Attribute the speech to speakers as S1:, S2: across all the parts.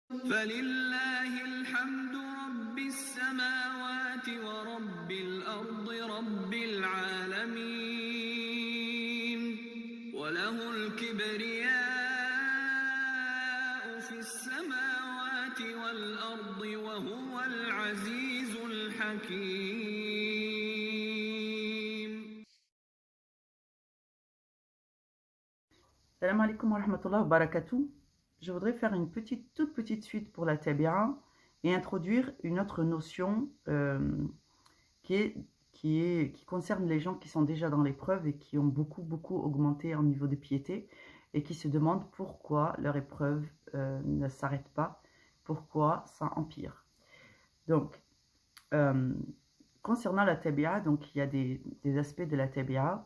S1: فلله الحمد رب السماوات ورب الأرض رب العالمين وله الكبرياء في السماوات والأرض وهو العزيز الحكيم.
S2: Salam alaikum wa rahmatullahi wa barakatuh. Je voudrais faire une toute petite suite pour la tabi'a et introduire une autre notion qui concerne les gens qui sont déjà dans l'épreuve et qui ont beaucoup augmenté en niveau de piété et qui se demandent pourquoi leur épreuve ne s'arrête pas, pourquoi ça empire. Donc, concernant la tabi'a, donc il y a des aspects de la tabi'a,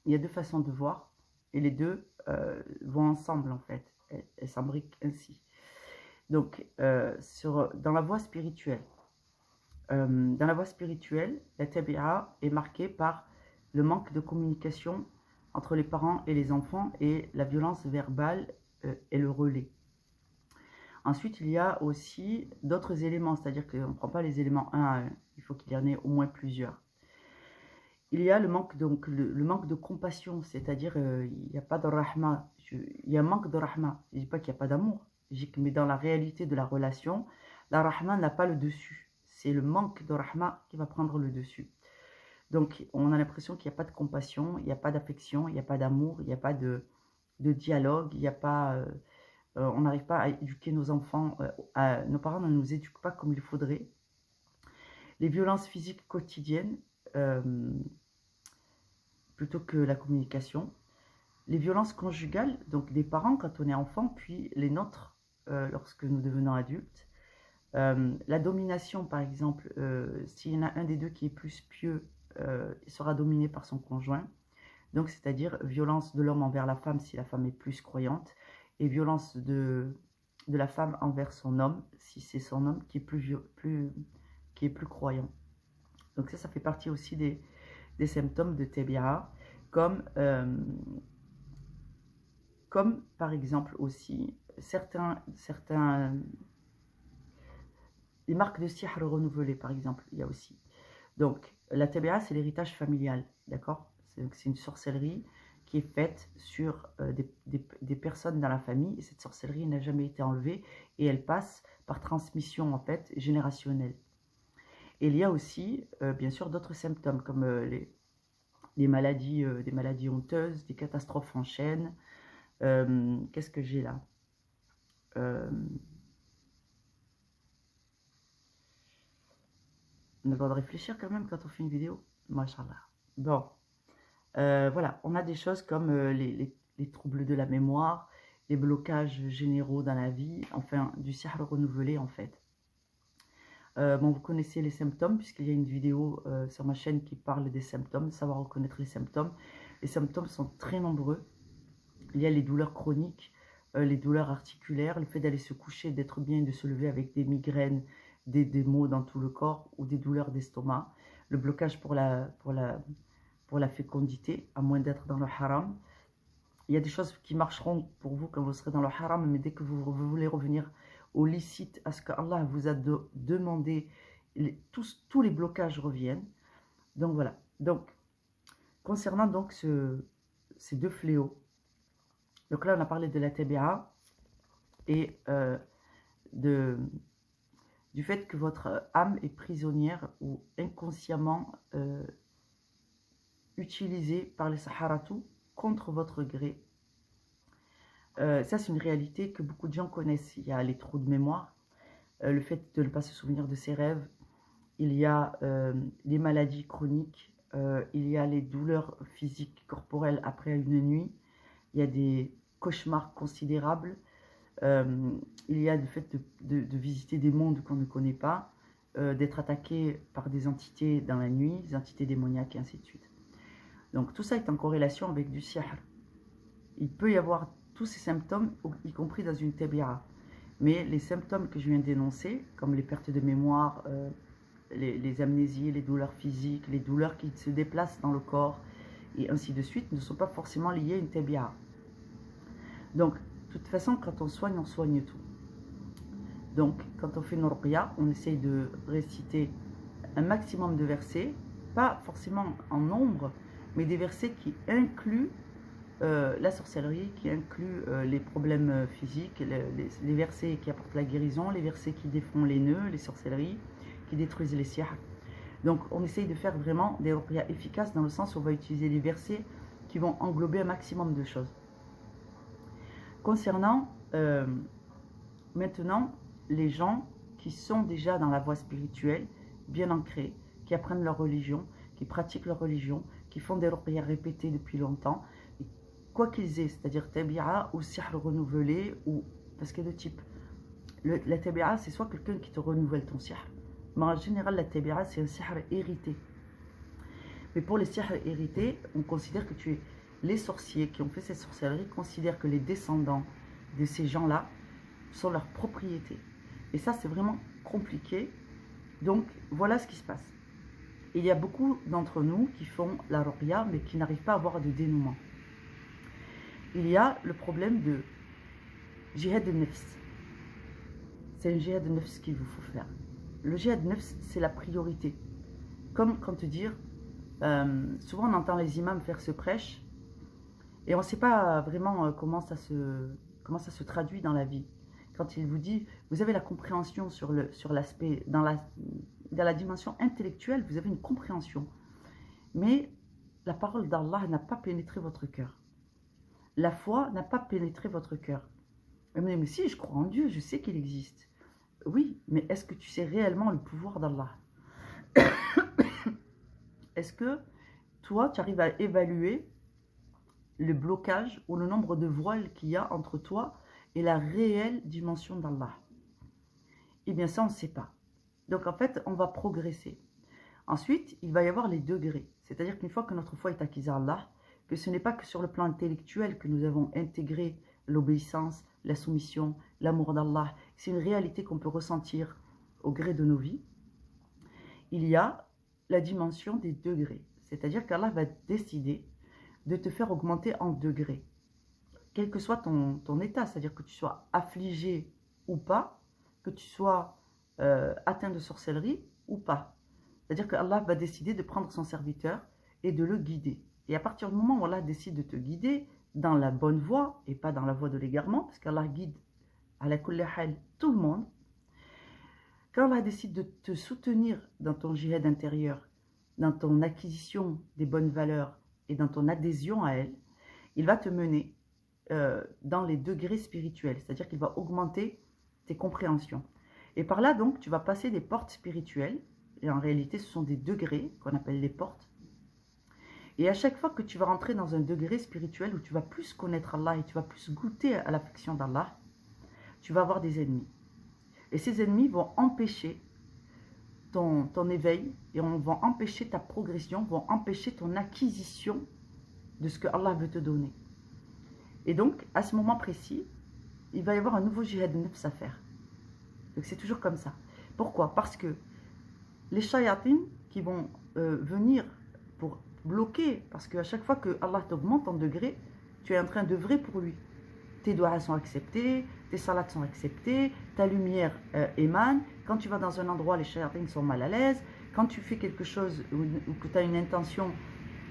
S2: il y a deux façons de voir et les deux vont ensemble en fait. Elles s'imbriquent ainsi. Donc, dans la voie spirituelle, la tabi'a est marquée par le manque de communication entre les parents et les enfants et la violence verbale est le relais. Ensuite, il y a aussi d'autres éléments, c'est-à-dire qu'on ne prend pas les éléments un à un, il faut qu'il y en ait au moins plusieurs. Il y a le manque de compassion, c'est-à-dire il n'y a pas de rahma, il y a un manque de rahma. Je ne dis pas qu'il n'y a pas d'amour, mais dans la réalité de la relation, la rahma n'a pas le dessus. C'est le manque de rahma qui va prendre le dessus. Donc on a l'impression qu'il n'y a pas de compassion, il n'y a pas d'affection, il n'y a pas d'amour, il n'y a pas de dialogue, il n'y a pas, on n'arrive pas à éduquer nos enfants, nos parents ne nous éduquent pas comme il faudrait. Les violences physiques quotidiennes, plutôt que la communication. Les violences conjugales, donc des parents quand on est enfant, puis les nôtres lorsque nous devenons adultes. La domination, par exemple, s'il y en a un des deux qui est plus pieux, il sera dominé par son conjoint. Donc, c'est-à-dire violence de l'homme envers la femme si la femme est plus croyante, et violence de la femme envers son homme si c'est son homme qui est plus croyant. Donc ça fait partie aussi des symptômes de tabi'a, comme par exemple aussi les marques de sihr renouvelées, par exemple, il y a aussi. Donc la tabi'a, c'est l'héritage familial, d'accord? C'est une sorcellerie qui est faite sur des personnes dans la famille, et cette sorcellerie n'a jamais été enlevée, et elle passe par transmission, en fait, générationnelle. Et il y a aussi, bien sûr, d'autres symptômes, comme des maladies honteuses, des catastrophes en chaîne. Qu'est-ce que j'ai là? On a le droit de réfléchir quand même quand on fait une vidéo. Machallah. Bon, voilà, on a des choses comme les troubles de la mémoire, les blocages généraux dans la vie, enfin, du sihr renouvelé en fait. Bon, vous connaissez les symptômes puisqu'il y a une vidéo sur ma chaîne qui parle des symptômes, savoir reconnaître les symptômes. Les symptômes sont très nombreux. Il y a les douleurs chroniques, les douleurs articulaires, le fait d'aller se coucher, d'être bien, de se lever avec des migraines, des maux dans tout le corps ou des douleurs d'estomac, le blocage pour la fécondité, à moins d'être dans le haram. Il y a des choses qui marcheront pour vous quand vous serez dans le haram, mais dès que vous voulez revenir au licite, à ce que Allah vous a demandé, tous les blocages reviennent. Donc voilà. Donc, concernant donc ces deux fléaux, donc là on a parlé de la tabi'a et du fait que votre âme est prisonnière ou inconsciemment utilisée par les saharatou contre votre gré. Ça, c'est une réalité que beaucoup de gens connaissent. Il y a les trous de mémoire, le fait de ne pas se souvenir de ses rêves, il y a les maladies chroniques, il y a les douleurs physiques, corporelles après une nuit, il y a des cauchemars considérables, il y a le fait de visiter des mondes qu'on ne connaît pas, d'être attaqué par des entités dans la nuit, des entités démoniaques et ainsi de suite. Donc tout ça est en corrélation avec du sihr. Il peut y avoir tous ces symptômes, y compris dans une tabi'a. Mais les symptômes que je viens d'énoncer, comme les pertes de mémoire, les amnésies, les douleurs physiques, les douleurs qui se déplacent dans le corps, et ainsi de suite, ne sont pas forcément liées à une tabi'a. Donc, de toute façon, quand on soigne tout. Donc, quand on fait nos ruqya, on essaye de réciter un maximum de versets, pas forcément en nombre, mais des versets qui incluent la sorcellerie, qui incluent les problèmes physiques, les versets qui apportent la guérison, les versets qui défont les nœuds, les sorcelleries, qui détruisent les sihr. Donc, on essaye de faire vraiment des ruqya efficaces dans le sens où on va utiliser les versets qui vont englober un maximum de choses. Concernant maintenant les gens qui sont déjà dans la voie spirituelle, bien ancrés, qui apprennent leur religion, qui pratiquent leur religion, qui font des ruqya répétées depuis longtemps, quoi qu'ils aient, c'est-à-dire tabi'a ou sihr renouvelé, ou parce qu'il y a deux types. La tabi'a, c'est soit quelqu'un qui te renouvelle ton sihr, mais en général, la tabi'a, c'est un sihr hérité. Mais pour les sihr hérités, on considère que les sorciers qui ont fait cette sorcellerie considèrent que les descendants de ces gens-là sont leur propriété. Et ça, c'est vraiment compliqué. Donc, voilà ce qui se passe. Il y a beaucoup d'entre nous qui font la ruqya, mais qui n'arrivent pas à avoir de dénouement. Il y a le problème de jihad al-nafs. C'est un jihad al-nafs qu'il vous faut faire. Le jihad al-nafs, c'est la priorité. Comme quand te dire, souvent on entend les imams faire ce prêche, et on ne sait pas vraiment comment ça se traduit dans la vie. Quand il vous dit, vous avez la compréhension sur l'aspect, dans la dimension intellectuelle, vous avez une compréhension. Mais la parole d'Allah n'a pas pénétré votre cœur. La foi n'a pas pénétré votre cœur. Mais si, je crois en Dieu, je sais qu'il existe. Oui, mais est-ce que tu sais réellement le pouvoir d'Allah? Est-ce que toi, tu arrives à évaluer le blocage ou le nombre de voiles qu'il y a entre toi et la réelle dimension d'Allah? Eh bien, ça, on ne sait pas. Donc, en fait, on va progresser. Ensuite, il va y avoir les degrés. C'est-à-dire qu'une fois que notre foi est acquise à Allah, que ce n'est pas que sur le plan intellectuel que nous avons intégré l'obéissance, la soumission, l'amour d'Allah. C'est une réalité qu'on peut ressentir au gré de nos vies. Il y a la dimension des degrés. C'est-à-dire qu'Allah va décider de te faire augmenter en degrés. Quel que soit ton état, c'est-à-dire que tu sois affligé ou pas, que tu sois atteint de sorcellerie ou pas. C'est-à-dire qu'Allah va décider de prendre son serviteur et de le guider. Et à partir du moment où Allah décide de te guider dans la bonne voie et pas dans la voie de l'égarement, parce qu'Allah guide à la kulli hal tout le monde, quand Allah décide de te soutenir dans ton jihad intérieur, dans ton acquisition des bonnes valeurs et dans ton adhésion à elle, il va te mener dans les degrés spirituels, c'est-à-dire qu'il va augmenter tes compréhensions. Et par là, donc, tu vas passer des portes spirituelles, et en réalité, ce sont des degrés qu'on appelle les portes. Et à chaque fois que tu vas rentrer dans un degré spirituel où tu vas plus connaître Allah et tu vas plus goûter à l'affection d'Allah, tu vas avoir des ennemis. Et ces ennemis vont empêcher ton éveil et vont empêcher ta progression, vont empêcher ton acquisition de ce que Allah veut te donner. Et donc, à ce moment précis, il va y avoir un nouveau jihad nafs à faire. Donc c'est toujours comme ça. Pourquoi? Parce que les shayatines qui vont venir pour bloquer, parce qu'à chaque fois que Allah t'augmente en degré, tu es en train d'œuvrer pour lui. Tes doigts sont acceptés, tes salats sont acceptés, ta lumière émane. Quand tu vas dans un endroit, les shayatines sont mal à l'aise. Quand tu fais quelque chose ou que tu as une intention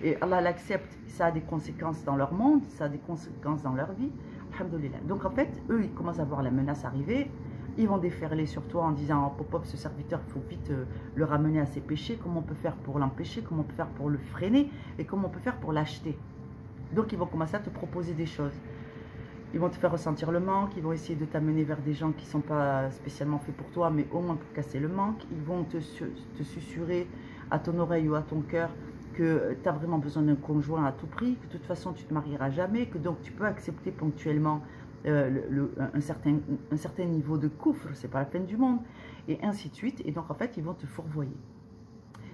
S2: et Allah l'accepte, ça a des conséquences dans leur monde, ça a des conséquences dans leur vie. Alhamdoulilah. Donc en fait, eux, ils commencent à voir la menace arriver. Ils vont déferler sur toi en disant oh, pop, ce serviteur, il faut vite le ramener à ses péchés. Comment on peut faire pour l'empêcher? Comment on peut faire pour le freiner? Et comment on peut faire pour l'acheter? Donc ils vont commencer à te proposer des choses. Ils vont te faire ressentir le manque. Ils vont essayer de t'amener vers des gens qui ne sont pas spécialement faits pour toi, mais au moins pour casser le manque. Ils vont te susurrer à ton oreille ou à ton cœur que tu as vraiment besoin d'un conjoint à tout prix, que de toute façon tu ne te marieras jamais, que donc tu peux accepter ponctuellement un certain niveau de coufre, c'est pas la peine du monde, et ainsi de suite. Et donc en fait, ils vont te fourvoyer.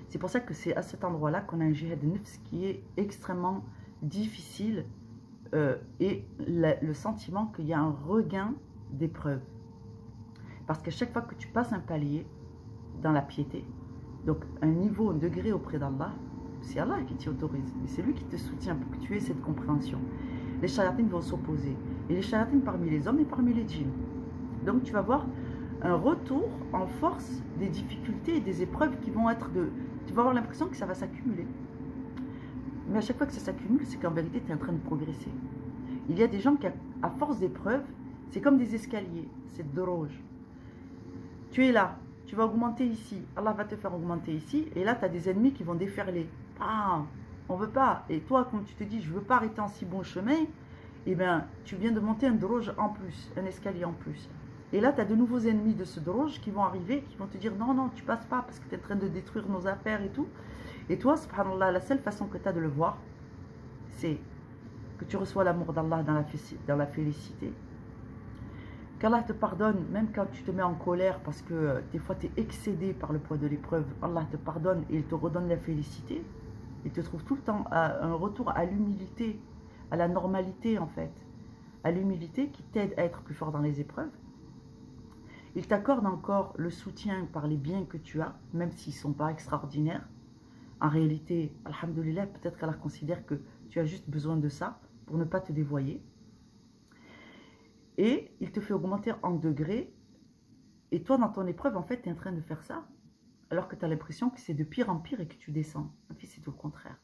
S2: C'est pour ça que c'est à cet endroit-là qu'on a un jihad nafs qui est extrêmement difficile et le sentiment qu'il y a un regain d'épreuve. Parce qu'à chaque fois que tu passes un palier dans la piété, donc un niveau, un degré auprès d'Allah, c'est Allah qui t'y autorise, mais c'est lui qui te soutient pour que tu aies cette compréhension. Les shayatines vont s'opposer. Et les shayatines parmi les hommes et parmi les djinns. Donc tu vas voir un retour en force des difficultés et des épreuves qui vont être de... Tu vas avoir l'impression que ça va s'accumuler. Mais à chaque fois que ça s'accumule, c'est qu'en vérité, tu es en train de progresser. Il y a des gens qui, à force d'épreuves, c'est comme des escaliers, c'est de rouge. Tu es là, tu vas augmenter ici, Allah va te faire augmenter ici, et là, tu as des ennemis qui vont déferler. Ah, on veut pas. Et toi, comme tu te dis, je veux pas arrêter en si bon chemin, eh bien, tu viens de monter un droge en plus, un escalier en plus. Et là, tu as de nouveaux ennemis de ce droge qui vont arriver, qui vont te dire non, non, tu passes pas parce que tu es en train de détruire nos affaires et tout. Et toi, subhanallah, la seule façon que tu as de le voir, c'est que tu reçois l'amour d'Allah dans la félicité. Qu'Allah te pardonne, même quand tu te mets en colère parce que des fois tu es excédé par le poids de l'épreuve. Allah te pardonne et il te redonne la félicité. Il te trouve tout le temps un retour à l'humilité, à la normalité en fait. À l'humilité qui t'aide à être plus fort dans les épreuves. Il t'accorde encore le soutien par les biens que tu as, même s'ils ne sont pas extraordinaires. En réalité, alhamdoulilah, peut-être qu'Allah considère que tu as juste besoin de ça pour ne pas te dévoyer. Et il te fait augmenter en degrés. Et toi, dans ton épreuve, en fait, tu es en train de faire ça. Alors que tu as l'impression que c'est de pire en pire et que tu descends. En fait, c'est tout le contraire.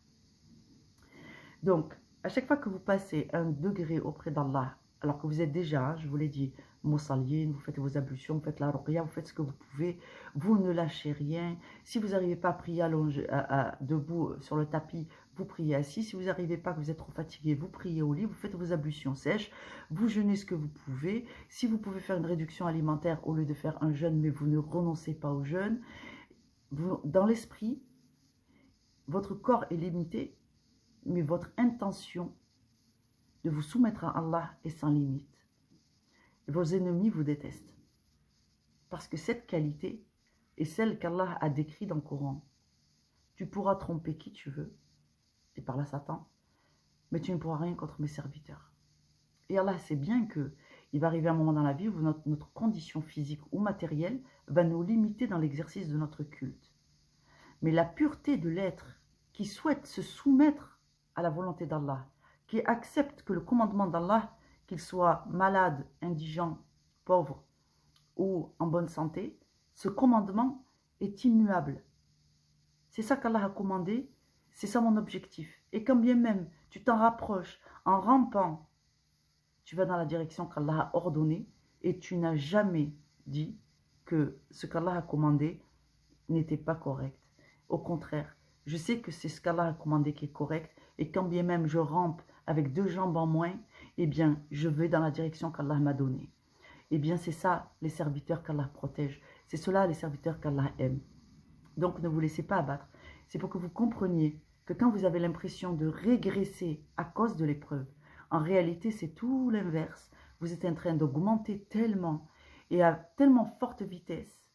S2: Donc, à chaque fois que vous passez un degré auprès d'Allah, alors que vous êtes déjà, je vous l'ai dit, moussalien, vous faites vos ablutions, vous faites la ruqya, vous faites ce que vous pouvez, vous ne lâchez rien. Si vous n'arrivez pas à prier debout sur le tapis, vous priez assis. Si vous n'arrivez pas, que vous êtes trop fatigué, vous priez au lit, vous faites vos ablutions sèches, vous jeûnez ce que vous pouvez. Si vous pouvez faire une réduction alimentaire au lieu de faire un jeûne, mais vous ne renoncez pas au jeûne, dans l'esprit, votre corps est limité, mais votre intention de vous soumettre à Allah est sans limite. Vos ennemis vous détestent. Parce que cette qualité est celle qu'Allah a décrite dans le Coran. Tu pourras tromper qui tu veux, et par là Satan, mais tu ne pourras rien contre mes serviteurs. Et Allah sait bien qu'il va arriver un moment dans la vie où notre condition physique ou matérielle va nous limiter dans l'exercice de notre culte. Mais la pureté de l'être qui souhaite se soumettre à la volonté d'Allah, qui accepte que le commandement d'Allah, qu'il soit malade, indigent, pauvre ou en bonne santé, ce commandement est immuable. C'est ça qu'Allah a commandé, c'est ça mon objectif. Et quand bien même tu t'en rapproches en rampant, tu vas dans la direction qu'Allah a ordonnée et tu n'as jamais dit que ce qu'Allah a commandé n'était pas correct. Au contraire, je sais que c'est ce qu'Allah a commandé qui est correct et quand bien même je rampe avec 2 jambes en moins, eh bien, je vais dans la direction qu'Allah m'a donnée. Eh bien, c'est ça, les serviteurs qu'Allah protège. C'est cela, les serviteurs qu'Allah aime. Donc, ne vous laissez pas abattre. C'est pour que vous compreniez que quand vous avez l'impression de régresser à cause de l'épreuve, en réalité, c'est tout l'inverse. Vous êtes en train d'augmenter tellement et à tellement forte vitesse.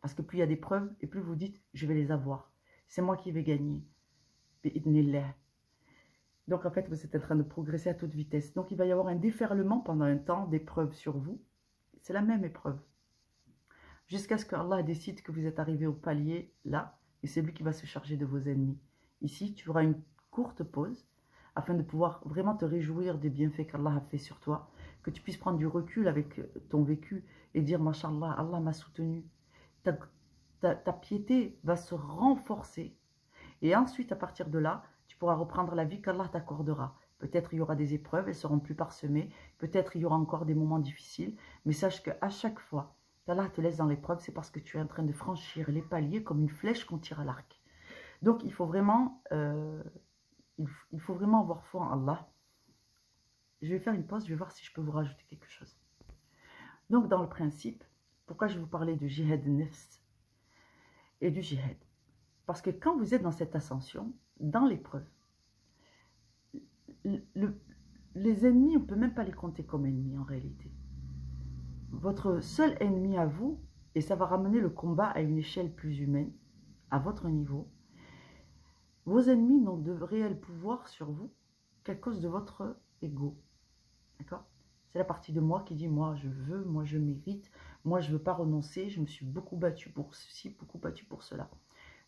S2: Parce que plus il y a d'épreuves, et plus vous dites, je vais les avoir. C'est moi qui vais gagner. Bi'idnillah. Donc, en fait, vous êtes en train de progresser à toute vitesse. Donc, il va y avoir un déferlement pendant un temps d'épreuves sur vous. C'est la même épreuve. Jusqu'à ce que Allah décide que vous êtes arrivé au palier, là, et c'est lui qui va se charger de vos ennemis. Ici, tu auras une courte pause, afin de pouvoir vraiment te réjouir des bienfaits qu'Allah a fait sur toi, que tu puisses prendre du recul avec ton vécu et dire, Masha'Allah, Allah m'a soutenu. Ta piété va se renforcer. Et ensuite, à partir de là, tu pourras reprendre la vie qu'Allah t'accordera. Peut-être il y aura des épreuves, elles seront plus parsemées. Peut-être il y aura encore des moments difficiles. Mais sache qu'à chaque fois qu'Allah te laisse dans l'épreuve, c'est parce que tu es en train de franchir les paliers comme une flèche qu'on tire à l'arc. Donc il faut vraiment avoir foi en Allah. Je vais faire une pause, je vais voir si je peux vous rajouter quelque chose. Donc dans le principe, pourquoi je vais vous parler de jihad nefs et du jihad? Parce que quand vous êtes dans cette ascension, dans l'épreuve, les ennemis, on ne peut même pas les compter comme ennemis en réalité. Votre seul ennemi à vous, et ça va ramener le combat à une échelle plus humaine, à votre niveau, vos ennemis n'ont de réel pouvoir sur vous qu'à cause de votre ego. D'accord? C'est la partie de moi qui dit, moi je veux, moi je mérite, moi je ne veux pas renoncer, je me suis beaucoup battu pour ceci, beaucoup battu pour cela.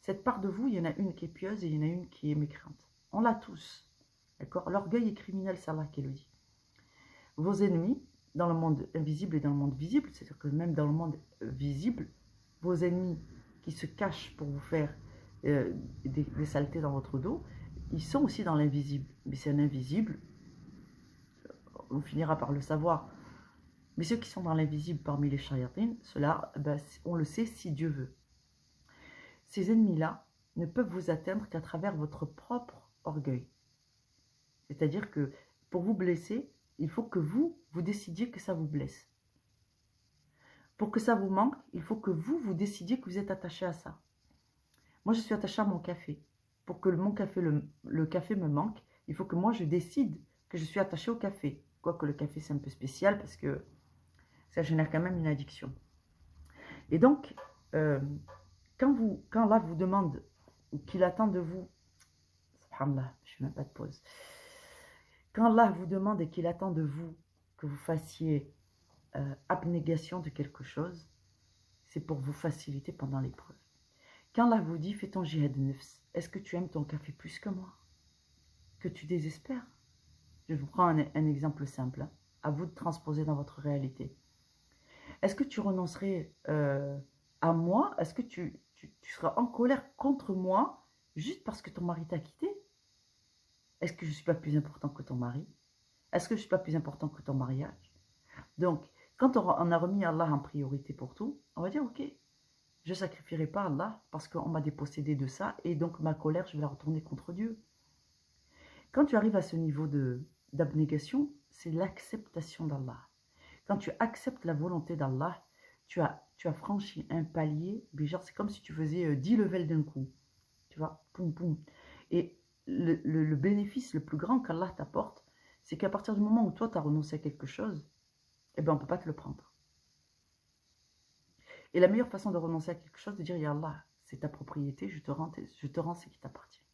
S2: Cette part de vous, il y en a une qui est pieuse et il y en a une qui est mécrante. On l'a tous. D'accord? L'orgueil est criminel, c'est Allah qui le dit. Vos ennemis, dans le monde invisible et dans le monde visible. C'est-à-dire que même dans le monde visible, vos ennemis qui se cachent pour vous faire des saletés dans votre dos, ils sont aussi dans l'invisible. Mais c'est un invisible, on finira par le savoir. Mais ceux qui sont dans l'invisible parmi les shayatines, cela, ben, on le sait si Dieu veut. Ces ennemis-là ne peuvent vous atteindre qu'à travers votre propre orgueil. C'est-à-dire que pour vous blesser, il faut que vous décidiez que ça vous blesse. Pour que ça vous manque, il faut que vous décidiez que vous êtes attaché à ça. Moi, je suis attachée à mon café. Pour que le café me manque, il faut que moi, je décide que je suis attachée au café. Quoique le café, c'est un peu spécial parce que ça génère quand même une addiction. Et donc, quand Allah vous demande ou qu'il attend de vous, subhanallah, je ne fais même pas de pause. Quand Allah vous demande et qu'il attend de vous que vous fassiez abnégation de quelque chose, c'est pour vous faciliter pendant l'épreuve. Quand Allah vous dit, fais ton jihad nefs, est-ce que tu aimes ton café plus que moi? Que tu désespères? Je vous prends un exemple simple, hein, à vous de transposer dans votre réalité. Est-ce que tu renoncerais à moi? Est-ce que tu seras en colère contre moi juste parce que ton mari t'a quitté? Est-ce que je ne suis pas plus important que ton mari? Est-ce que je ne suis pas plus important que ton mariage? Donc, quand on a remis Allah en priorité pour tout, on va dire, ok, je ne sacrifierai pas Allah parce qu'on m'a dépossédé de ça et donc ma colère, je vais la retourner contre Dieu. Quand tu arrives à ce niveau d'abnégation, c'est l'acceptation d'Allah. Quand tu acceptes la volonté d'Allah, tu as franchi un palier, mais genre c'est comme si tu faisais 10 levels d'un coup. Tu vois, poum poum. Et le bénéfice le plus grand qu'Allah t'apporte, c'est qu'à partir du moment où toi tu as renoncé à quelque chose, eh ben on ne peut pas te le prendre. Et la meilleure façon de renoncer à quelque chose, de dire, ya Allah, c'est ta propriété, je te rends ce qui t'appartient.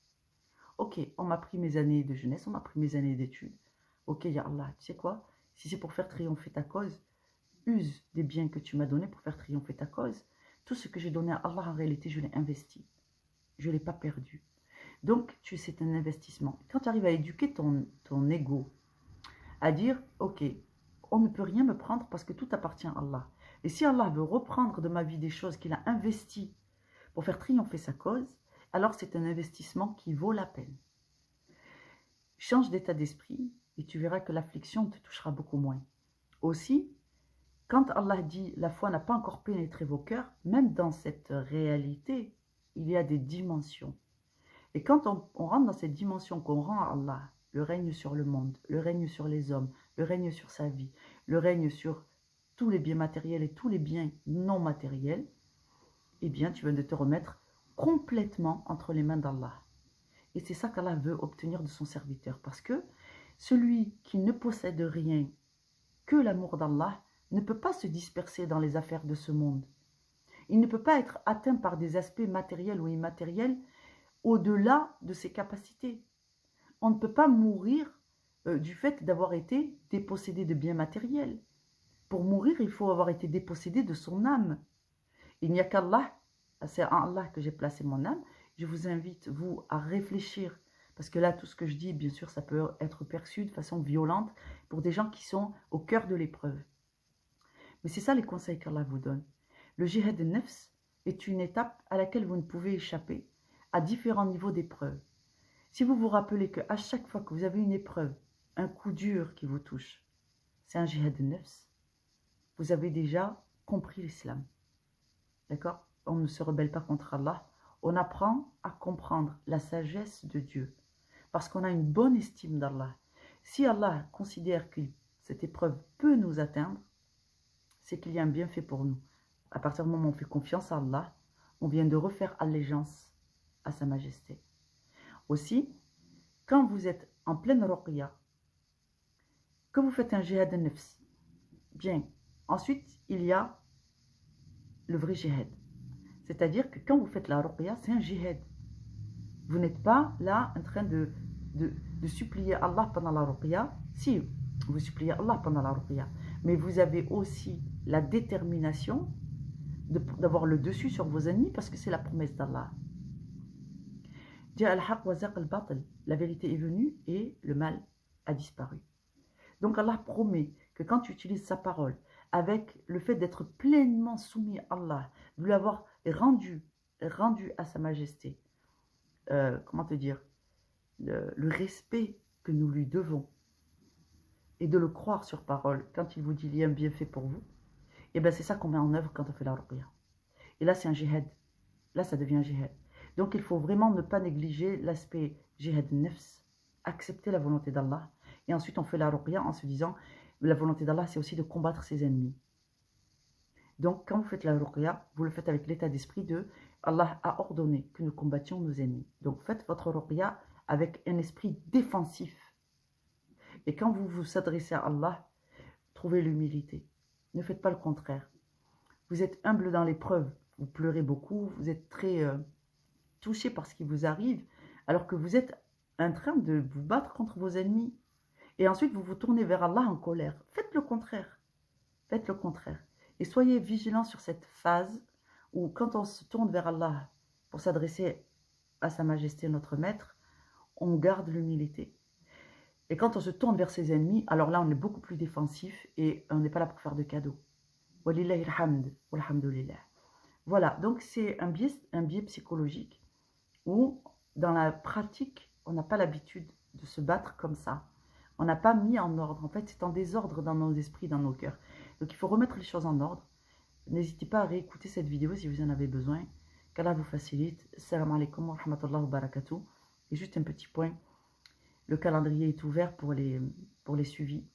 S2: Ok, on m'a pris mes années de jeunesse, on m'a pris mes années d'études. Ok, ya Allah, tu sais quoi? Si c'est pour faire triompher ta cause, use des biens que tu m'as donnés pour faire triompher ta cause. Tout ce que j'ai donné à Allah, en réalité, je l'ai investi. Je ne l'ai pas perdu. Donc, c'est un investissement. Quand tu arrives à éduquer ton ego, à dire, ok, on ne peut rien me prendre parce que tout appartient à Allah. Et si Allah veut reprendre de ma vie des choses qu'il a investies pour faire triompher sa cause, alors c'est un investissement qui vaut la peine. Change d'état d'esprit et tu verras que l'affliction te touchera beaucoup moins. Aussi, quand Allah dit « la foi n'a pas encore pénétré vos cœurs », même dans cette réalité, il y a des dimensions. Et quand on rentre dans cette dimension qu'on rend à Allah, le règne sur le monde, le règne sur les hommes, le règne sur sa vie, le règne sur tous les biens matériels et tous les biens non matériels, eh bien, tu viens de te remettre complètement entre les mains d'Allah. Et c'est ça qu'Allah veut obtenir de son serviteur. Parce que celui qui ne possède rien que l'amour d'Allah ne peut pas se disperser dans les affaires de ce monde. Il ne peut pas être atteint par des aspects matériels ou immatériels au-delà de ses capacités. On ne peut pas mourir du fait d'avoir été dépossédé de biens matériels. Pour mourir, il faut avoir été dépossédé de son âme. Il n'y a qu'Allah, c'est en Allah que j'ai placé mon âme. Je vous invite, vous, à réfléchir. Parce que là, tout ce que je dis, bien sûr, ça peut être perçu de façon violente pour des gens qui sont au cœur de l'épreuve. Mais c'est ça les conseils qu'Allah vous donne. Le jihad nefs est une étape à laquelle vous ne pouvez échapper à différents niveaux d'épreuve. Si vous vous rappelez qu'à chaque fois que vous avez une épreuve, un coup dur qui vous touche, c'est un jihad nefs, vous avez déjà compris l'islam. D'accord? On ne se rebelle pas contre Allah. On apprend à comprendre la sagesse de Dieu. Parce qu'on a une bonne estime d'Allah. Si Allah considère que cette épreuve peut nous atteindre, c'est qu'il y a un bienfait pour nous. À partir du moment où on fait confiance à Allah, on vient de refaire allégeance à sa majesté. Aussi, quand vous êtes en pleine ruqya, que vous faites un jihad nefs, bien, ensuite il y a le vrai jihad. C'est-à-dire que quand vous faites la ruqya, c'est un jihad. Vous n'êtes pas là en train de supplier Allah pendant la ruqya. Si, vous suppliez Allah pendant la ruqya, mais vous avez aussi la détermination d'avoir le dessus sur vos ennemis parce que c'est la promesse d'Allah. La vérité est venue et le mal a disparu. Donc Allah promet que quand tu utilises sa parole, avec le fait d'être pleinement soumis à Allah, de lui avoir rendu à sa majesté, comment te dire, le respect que nous lui devons, et de le croire sur parole, quand il vous dit il y a un bienfait pour vous, et bien c'est ça qu'on met en œuvre quand on fait la ruqya. Et là c'est un jihad, là ça devient un jihad. Donc il faut vraiment ne pas négliger l'aspect jihad nefs, accepter la volonté d'Allah, et ensuite on fait la ruqya en se disant, la volonté d'Allah c'est aussi de combattre ses ennemis. Donc quand vous faites la ruqya, vous le faites avec l'état d'esprit de Allah a ordonné que nous combattions nos ennemis. Donc faites votre ruqya avec un esprit défensif. Et quand vous vous adressez à Allah, trouvez l'humilité. Ne faites pas le contraire. Vous êtes humble dans l'épreuve, vous pleurez beaucoup, vous êtes très touché par ce qui vous arrive, alors que vous êtes en train de vous battre contre vos ennemis. Et ensuite, vous vous tournez vers Allah en colère. Faites le contraire. Faites le contraire. Et soyez vigilants sur cette phase où quand on se tourne vers Allah pour s'adresser à sa majesté, notre maître, on garde l'humilité. Et quand on se tourne vers ses ennemis, alors là, on est beaucoup plus défensif et on n'est pas là pour faire de cadeaux. Walillahi alhamd, walhamdulillah. Voilà, donc c'est un biais psychologique où, dans la pratique, on n'a pas l'habitude de se battre comme ça. On n'a pas mis en ordre. En fait, c'est en désordre dans nos esprits, dans nos cœurs. Donc, il faut remettre les choses en ordre. N'hésitez pas à réécouter cette vidéo si vous en avez besoin. Qu'Allah vous facilite. Assalamu alaikum wa rahmatullahi wa barakatuh. Et juste un petit point. Le calendrier est ouvert pour les suivis,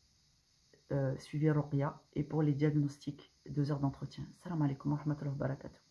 S2: suivi ruqya, et pour les diagnostics, 2 heures d'entretien. Assalamu alaikum wa rahmatullahi wa barakatuh.